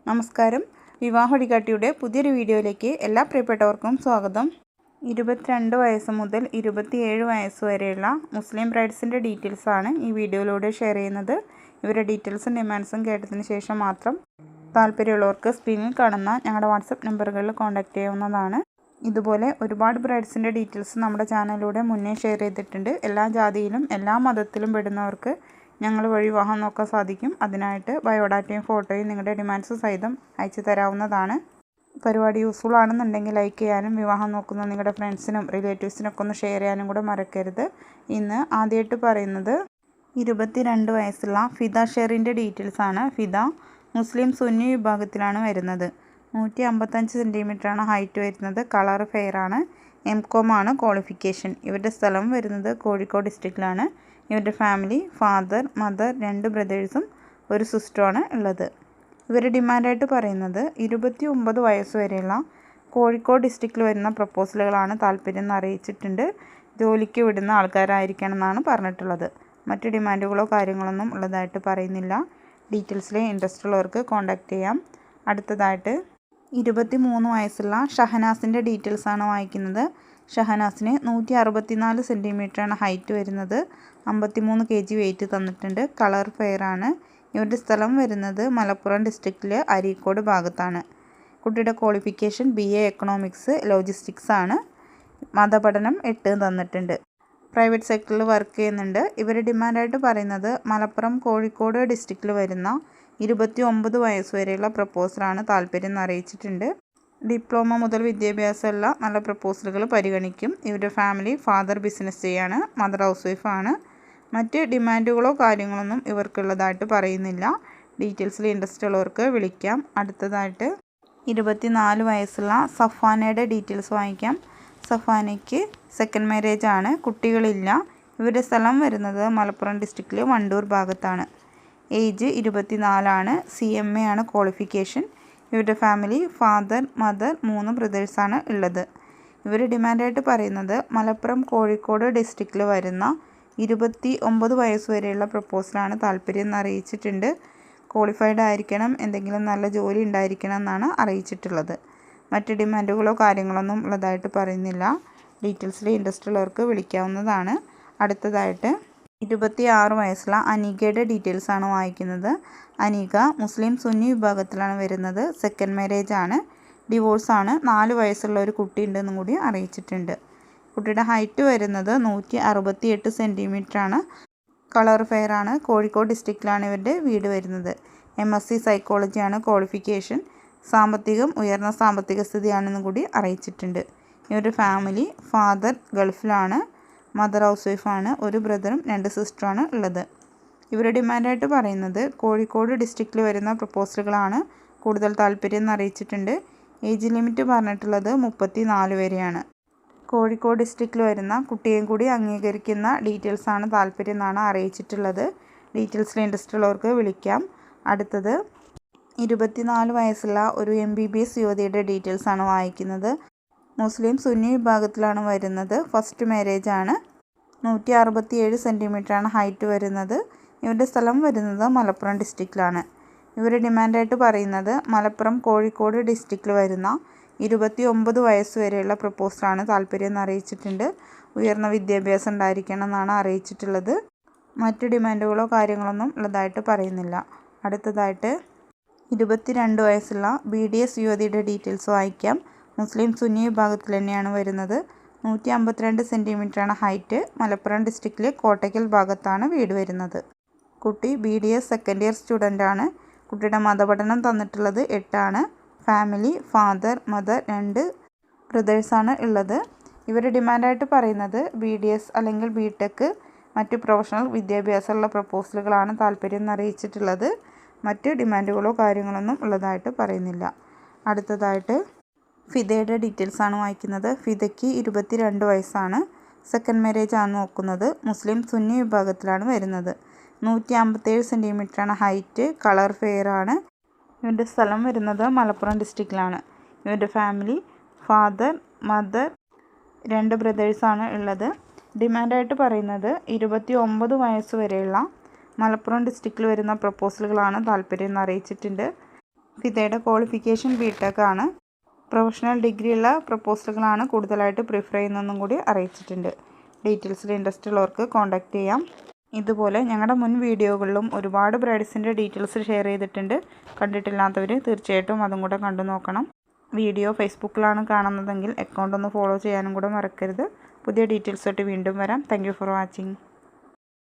നമസ്കാരം. വിവാഹ വഴികാട്ടിയുടെ പുതിയൊരു വീഡിയോയിലേക്ക് എല്ലാ പ്രിയപ്പെട്ടവർക്കും സ്വാഗതം. 22 വയസ്സ് മുതൽ 27 വയസ്സ് വരെയുള്ള മുസ്ലിം ബ്രൈഡ്സിൻ്റെ ഡീറ്റെയിൽസാണ് ഈ വീഡിയോയിലൂടെ ഷെയർ ചെയ്യുന്നത്. ഇവരുടെ ഡീറ്റെയിൽസും ഡിമാൻഡ്സും കേട്ടതിന് ശേഷം മാത്രം താല്പര്യമുള്ളവർക്ക് സ്ക്രീനിൽ കാണുന്ന ഞങ്ങളുടെ വാട്സപ്പ് നമ്പറുകളിൽ കോൺടാക്റ്റ് ചെയ്യാവുന്നതാണ്. ഇതുപോലെ ഒരുപാട് ബ്രൈഡ്സിൻ്റെ ഡീറ്റെയിൽസ് നമ്മുടെ ചാനലിലൂടെ മുന്നേ ഷെയർ ചെയ്തിട്ടുണ്ട്. എല്ലാ ജാതിയിലും എല്ലാ മതത്തിലും പെടുന്നവർക്ക് ഞങ്ങൾ വഴി വിവാഹം നോക്കാൻ സാധിക്കും. അതിനായിട്ട് ബയോഡാറ്റയും ഫോട്ടോയും നിങ്ങളുടെ ഡിമാൻഡ്സ് സഹിതം അയച്ചു തരാവുന്നതാണ്. പരിപാടി യൂസ്ഫുൾ ആണെന്നുണ്ടെങ്കിൽ ലൈക്ക് ചെയ്യാനും വിവാഹം നോക്കുന്ന നിങ്ങളുടെ ഫ്രണ്ട്സിനും റിലേറ്റീവ്സിനൊക്കെ ഒന്ന് ഷെയർ ചെയ്യാനും കൂടെ മറക്കരുത്. ഇന്ന് ആദ്യമായിട്ട് പറയുന്നത് 22 വയസ്സുള്ള ഫിദ ഷെറിൻ്റെ ഡീറ്റെയിൽസാണ്. ഫിദ മുസ്ലിം സുന്നി വിഭാഗത്തിലാണ് വരുന്നത്. 155 സെൻറ്റിമീറ്ററാണ് ഹൈറ്റ് വരുന്നത്. കളർ ഫെയറാണ്. MCOM ആണ് ക്വാളിഫിക്കേഷൻ. ഇവരുടെ സ്ഥലം വരുന്നത് കോഴിക്കോട് ഡിസ്ട്രിക്റ്റിലാണ്. ഇവരുടെ ഫാമിലി ഫാദർ മദർ 2 ബ്രദേഴ്സും ഒരു സിസ്റ്ററുമാണ് ഉള്ളത്. ഇവർ ഡിമാൻഡായിട്ട് പറയുന്നത് 29 വയസ്സ് വരെയുള്ള കോഴിക്കോട് ഡിസ്ട്രിക്റ്റിൽ വരുന്ന പ്രപ്പോസലുകളാണ് താല്പര്യം എന്ന് അറിയിച്ചിട്ടുണ്ട്. ജോലിക്ക് വിടുന്ന ആൾക്കാരായിരിക്കണം എന്നാണ് പറഞ്ഞിട്ടുള്ളത്. മറ്റ് ഡിമാൻഡുകളോ കാര്യങ്ങളൊന്നും ഉള്ളതായിട്ട് പറയുന്നില്ല. ഡീറ്റെയിൽസിൽ ഇൻട്രസ്റ്റ് ഉള്ളവർക്ക് കോൺടാക്റ്റ് ചെയ്യാം. അടുത്തതായിട്ട് 23 വയസ്സുള്ള ഷഹനാസിൻ്റെ ഡീറ്റെയിൽസാണ് വായിക്കുന്നത്. ഷഹനാസിന് 164 സെൻറ്റിമീറ്ററാണ് ഹൈറ്റ് വരുന്നത്. 53 kg വെയിറ്റ് തന്നിട്ടുണ്ട്. കളർ ഫെയറാണ്. ഇവരുടെ സ്ഥലം വരുന്നത് മലപ്പുറം ഡിസ്ട്രിക്റ്റിലെ അരീക്കോട് ഭാഗത്താണ്. കുട്ടിയുടെ ക്വാളിഫിക്കേഷൻ BA എക്കണോമിക്സ് ലോജിസ്റ്റിക്സ് ആണ്. മതപഠനം 8 തന്നിട്ടുണ്ട്. പ്രൈവറ്റ് സെക്ടറിൽ വർക്ക് ചെയ്യുന്നുണ്ട്. ഇവർ ഡിമാൻഡായിട്ട് പറയുന്നത് മലപ്പുറം കോഴിക്കോട് ഡിസ്ട്രിക്റ്റിൽ വരുന്ന 29 വയസ്സ് വരെയുള്ള പ്രപ്പോസലാണ് താല്പര്യം എന്ന് അറിയിച്ചിട്ടുണ്ട്. ഡിപ്ലോമ മുതൽ വിദ്യാഭ്യാസമുള്ള നല്ല പ്രപ്പോസലുകൾ പരിഗണിക്കും. ഇവരുടെ ഫാമിലി ഫാദർ ബിസിനസ് ചെയ്യാണ്. മദർ ഹൗസ് വൈഫാണ്. മറ്റ് ഡിമാൻഡുകളോ കാര്യങ്ങളൊന്നും ഇവർക്കുള്ളതായിട്ട് പറയുന്നില്ല. ഡീറ്റെയിൽസിൽ ഇൻട്രസ്റ്റ് ഉള്ളവർക്ക് വിളിക്കാം. അടുത്തതായിട്ട് 24 വയസ്സുള്ള സഫാനയുടെ ഡീറ്റെയിൽസ് വാങ്ങിക്കാം. സഫാനയ്ക്ക് സെക്കൻഡ് മാരേജ് ആണ്. കുട്ടികളില്ല. ഇവരുടെ സ്ഥലം വരുന്നത് മലപ്പുറം ഡിസ്ട്രിക്റ്റിലെ വണ്ടൂർ ഭാഗത്താണ്. ഏജ് 24 ആണ്. CMA ആണ് ക്വാളിഫിക്കേഷൻ. ഇവരുടെ ഫാമിലി ഫാദർ മദർ 3 ബ്രദേഴ്സാണ് ഉള്ളത്. ഇവർ ഡിമാൻഡായിട്ട് പറയുന്നത് മലപ്പുറം കോഴിക്കോട് ഡിസ്ട്രിക്റ്റിൽ വരുന്ന 29 വയസ്സ് വരെയുള്ള പ്രപ്പോസലാണ് താല്പര്യം എന്ന് അറിയിച്ചിട്ടുണ്ട്. ക്വാളിഫൈഡ് ആയിരിക്കണം, എന്തെങ്കിലും നല്ല ജോലി ഉണ്ടായിരിക്കണം എന്നാണ് അറിയിച്ചിട്ടുള്ളത്. മറ്റ് ഡിമാൻഡുകളോ കാര്യങ്ങളൊന്നും ഉള്ളതായിട്ട് പറയുന്നില്ല. ഡീറ്റെയിൽസിൽ ഇൻട്രസ്റ്റ് ഉള്ളവർക്ക് വിളിക്കാവുന്നതാണ്. അടുത്തതായിട്ട് 26 വയസ്സുള്ള അനീകയുടെ ഡീറ്റെയിൽസാണ് വായിക്കുന്നത്. അനീക മുസ്ലിം സുന്നി വിഭാഗത്തിലാണ് വരുന്നത്. സെക്കൻഡ് മാരേജ് ആണ്. ഡിവോഴ്സാണ്. 4 വയസ്സുള്ള ഒരു കുട്ടി ഉണ്ടെന്നും കൂടി അറിയിച്ചിട്ടുണ്ട്. കുട്ടിയുടെ ഹൈറ്റ് വരുന്നത് 168 സെൻറ്റിമീറ്ററാണ്. കളർ ഫെയറാണ്. കോഴിക്കോട് ഡിസ്ട്രിക്റ്റിലാണ് ഇവരുടെ വീട് വരുന്നത്. MSc സൈക്കോളജിയാണ് ക്വാളിഫിക്കേഷൻ. സാമ്പത്തികം ഉയർന്ന സാമ്പത്തിക സ്ഥിതിയാണെന്നും കൂടി അറിയിച്ചിട്ടുണ്ട്. ഇവരുടെ ഫാമിലി ഫാദർ ഗൾഫിലാണ്. മദർ ഹൗസ് വൈഫാണ്. ഒരു ബ്രദറും 2 സിസ്റ്ററുമാണ് ഉള്ളത്. ഇവർ ഡിമാൻഡായിട്ട് പറയുന്നത് കോഴിക്കോട് ഡിസ്ട്രിക്റ്റിൽ വരുന്ന പ്രപ്പോസലുകളാണ് കൂടുതൽ താല്പര്യം എന്ന് അറിയിച്ചിട്ടുണ്ട്. ഏജ് ലിമിറ്റ് പറഞ്ഞിട്ടുള്ളത് 34 വരെയാണ്. കോഴിക്കോട് ഡിസ്ട്രിക്റ്റിൽ വരുന്ന കുട്ടിയെയും കൂടി അംഗീകരിക്കുന്ന ഡീറ്റെയിൽസാണ് താല്പര്യം എന്നാണ് അറിയിച്ചിട്ടുള്ളത്. ഡീറ്റെയിൽസിൽ ഇൻട്രസ്റ്റ് ഉള്ളവർക്ക് വിളിക്കാം. അടുത്തത് 24 വയസ്സുള്ള ഒരു MBBS യുവതിയുടെ ഡീറ്റെയിൽസാണ് വായിക്കുന്നത്. മുസ്ലിം സുന്നി വിഭാഗത്തിലാണ് വരുന്നത്. ഫസ്റ്റ് മാരേജ് ആണ്. 167 സെൻറ്റിമീറ്ററാണ് ഹൈറ്റ് വരുന്നത്. ഇവരുടെ സ്ഥലം വരുന്നത് മലപ്പുറം ഡിസ്ട്രിക്റ്റിലാണ്. ഇവർ ഡിമാൻഡായിട്ട് പറയുന്നത് മലപ്പുറം കോഴിക്കോട് ഡിസ്ട്രിക്റ്റിൽ വരുന്ന 29 വയസ്സ് വരെയുള്ള പ്രപ്പോസലാണ് താല്പര്യം എന്ന് അറിയിച്ചിട്ടുണ്ട്. ഉയർന്ന വിദ്യാഭ്യാസം ഉണ്ടായിരിക്കണം എന്നാണ് അറിയിച്ചിട്ടുള്ളത്. മറ്റ് ഡിമാൻഡുകളോ കാര്യങ്ങളൊന്നും ഉള്ളതായിട്ട് പറയുന്നില്ല. അടുത്തതായിട്ട് 22 വയസ്സുള്ള BDS യുവതിയുടെ ഡീറ്റെയിൽസ് വായിക്കാം. മുസ്ലിം സുന്നി വിഭാഗത്തിൽ തന്നെയാണ് വരുന്നത്. 152 സെൻറ്റിമീറ്ററാണ് ഹൈറ്റ്. മലപ്പുറം ഡിസ്ട്രിക്റ്റിലെ കോട്ടയ്ക്കൽ ഭാഗത്താണ് വീട് വരുന്നത്. കുട്ടി BDS സെക്കൻഡ് ഇയർ സ്റ്റുഡൻ്റ് ആണ്. കുട്ടിയുടെ മതപഠനം തന്നിട്ടുള്ളത് 8 ആണ്. ഫാമിലി ഫാദർ മദർ 2 ബ്രദേഴ്സാണ് ഉള്ളത്. ഇവർ ഡിമാൻഡായിട്ട് പറയുന്നത് BDS അല്ലെങ്കിൽ BTech മറ്റ് പ്രൊഫഷണൽ വിദ്യാഭ്യാസമുള്ള പ്രപ്പോസലുകളാണ് താല്പര്യം എന്ന് അറിയിച്ചിട്ടുള്ളത്. മറ്റ് ഡിമാൻഡുകളോ കാര്യങ്ങളൊന്നും ഉള്ളതായിട്ട് പറയുന്നില്ല. അടുത്തതായിട്ട് ഫിദയുടെ ഡീറ്റെയിൽസാണ് വായിക്കുന്നത്. ഫിദയ്ക്ക് 22 വയസ്സാണ്. സെക്കൻഡ് മാരേജ് ആണ് നോക്കുന്നത്. മുസ്ലിം സുന്നി വിഭാഗത്തിലാണ് വരുന്നത്. 157 സെൻറ്റിമീറ്ററാണ് ഹൈറ്റ്. കളർ ഫെയറാണ്. ഇവരുടെ സ്ഥലം വരുന്നത് മലപ്പുറം ഡിസ്ട്രിക്റ്റിലാണ്. ഇവരുടെ ഫാമിലി ഫാദർ മദർ 2 ബ്രദേഴ്സാണ് ഉള്ളത്. ഡിമാൻഡായിട്ട് പറയുന്നത് 29 വയസ്സ് വരെയുള്ള മലപ്പുറം ഡിസ്ട്രിക്റ്റിൽ വരുന്ന പ്രപ്പോസലുകളാണ് താല്പര്യം എന്ന് അറിയിച്ചിട്ടുണ്ട്. ഫിദയുടെ ക്വാളിഫിക്കേഷൻ ബിടെക് ആണ്. പ്രൊഫഷണൽ ഡിഗ്രിയുള്ള പ്രപ്പോസലുകളാണ് കൂടുതലായിട്ട് പ്രിഫർ ചെയ്യുന്നതെന്നും കൂടി അറിയിച്ചിട്ടുണ്ട്. ഡീറ്റെയിൽസിൽ ഇൻട്രസ്റ്റ് ഉള്ളവർക്ക് കോൺടാക്റ്റ് ചെയ്യാം. ഇതുപോലെ ഞങ്ങളുടെ മുൻ വീഡിയോകളിലും ഒരുപാട് ബ്രൈഡ്സിൻ്റെ ഡീറ്റെയിൽസ് ഷെയർ ചെയ്തിട്ടുണ്ട്. കണ്ടിട്ടില്ലാത്തവർ തീർച്ചയായിട്ടും അതും കൂടെ കണ്ടു നോക്കണം. വീഡിയോ ഫേസ്ബുക്കിലാണ് കാണുന്നതെങ്കിൽ അക്കൗണ്ട് ഒന്ന് ഫോളോ ചെയ്യാനും കൂടെ മറക്കരുത്. പുതിയ ഡീറ്റെയിൽസായിട്ട് വീണ്ടും വരാം. Thank you for watching.